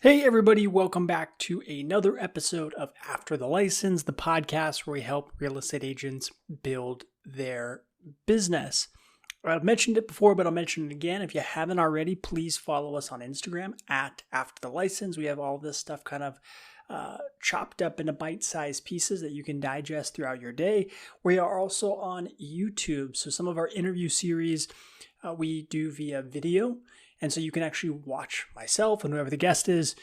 Hey everybody, welcome back to another episode of After the License, the podcast where we help real estate agents build their business. I've mentioned it before, but I'll mention it again. If you haven't already, please follow us on Instagram at After the License. We have all this stuff kind of chopped up into bite-sized pieces that you can digest throughout your day. We are also on YouTube. So some of our interview series we do via video. And so you can actually watch myself and whoever the guest is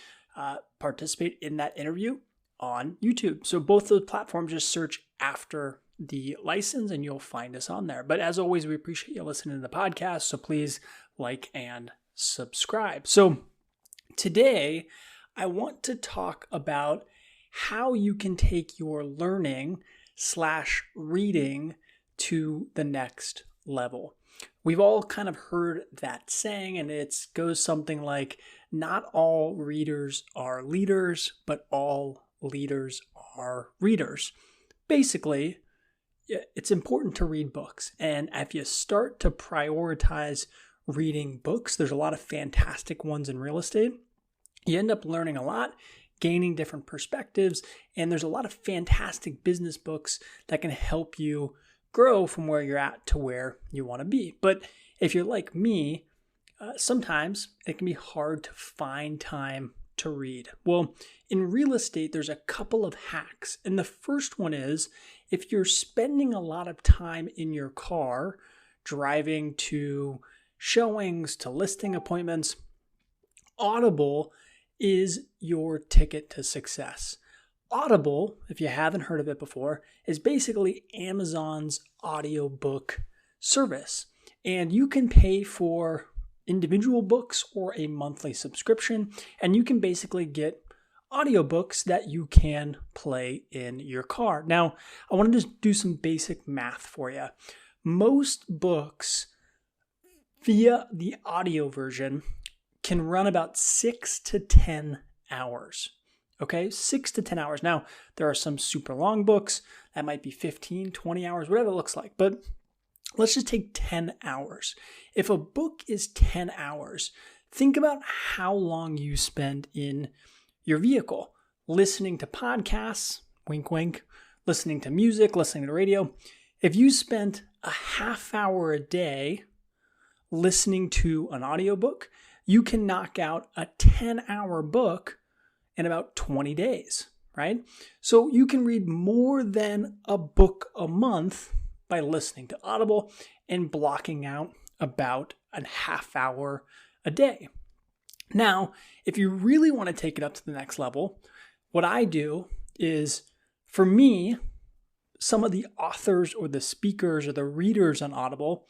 participate in that interview on YouTube. So both those platforms, just search After the License and you'll find us on there. But as always, we appreciate you listening to the podcast. So please like and subscribe. So today I want to talk about how you can take your learning/reading to the next level. We've all kind of heard that saying, and it goes something like, not all readers are leaders, but all leaders are readers. Basically, it's important to read books. And if you start to prioritize reading books, there's a lot of fantastic ones in real estate. You end up learning a lot, gaining different perspectives, and there's a lot of fantastic business books that can help you grow from where you're at to where you want to be. But if you're like me, sometimes it can be hard to find time to read. Well, in real estate, there's a couple of hacks. And the first one is, if you're spending a lot of time in your car, driving to showings, to listing appointments, Audible is your ticket to success. Audible, if you haven't heard of it before, is basically Amazon's audiobook service. And you can pay for individual books or a monthly subscription, and you can basically get audiobooks that you can play in your car. Now, I want to just do some basic math for you. Most books via the audio version can run about 6 to 10 hours. Okay, 6 to 10 hours. Now, there are some super long books that might be 15, 20 hours, whatever it looks like. But let's just take 10 hours. If a book is 10 hours, think about how long you spend in your vehicle, listening to podcasts, wink, wink, listening to music, listening to radio. If you spent a half hour a day listening to an audiobook, you can knock out a 10-hour book in about 20 days, right? So you can read more than a book a month by listening to Audible and blocking out about a half hour a day. Now, if you really want to take it up to the next level, what I do is, for me, some of the authors or the speakers or the readers on Audible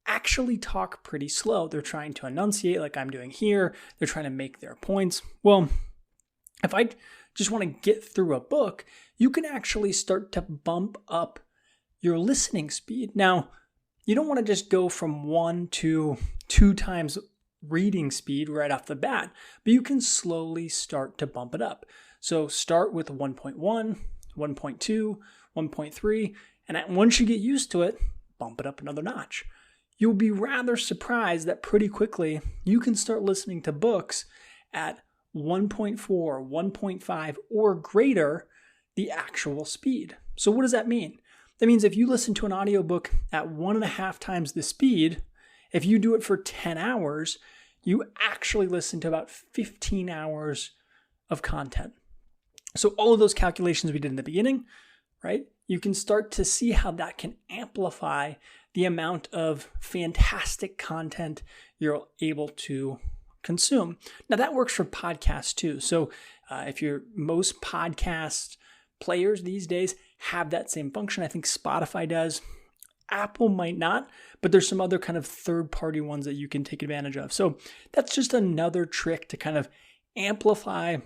actually talk pretty slow. They're trying to enunciate like I'm doing here. They're trying to make their points. Well, if I just want to get through a book, you can actually start to bump up your listening speed. Now, you don't want to just go from 1 to 2 times reading speed right off the bat, but you can slowly start to bump it up. So start with 1.1, 1.2, 1.3, and once you get used to it, bump it up another notch. You'll be rather surprised that pretty quickly you can start listening to books at 1.4, 1.5, or greater the actual speed. So what does that mean? That means if you listen to an audiobook at 1.5 times the speed, if you do it for 10 hours, you actually listen to about 15 hours of content. So all of those calculations we did in the beginning, right? You can start to see how that can amplify the amount of fantastic content you're able to consume. Now that works for podcasts too. So if most podcast players these days have that same function. I think Spotify does. Apple might not, but there's some other kind of third-party ones that you can take advantage of. So that's just another trick to kind of amplify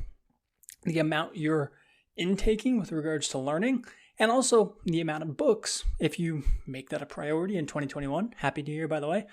the amount you're intaking with regards to learning, and also the amount of books, if you make that a priority in 2021. Happy New Year, by the way.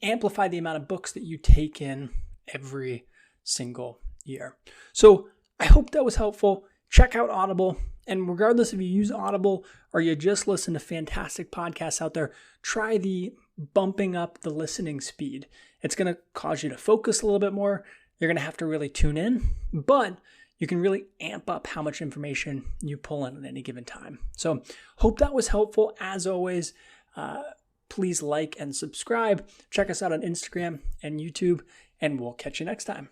Amplify the amount of books that you take in every single year. So I hope that was helpful. Check out Audible. And regardless if you use Audible or you just listen to fantastic podcasts out there, try the bumping up the listening speed. It's going to cause you to focus a little bit more. you're going to have to really tune in, but you can really amp up how much information you pull in at any given time. So hope that was helpful. As always, please like and subscribe. Check us out on Instagram and YouTube, and we'll catch you next time.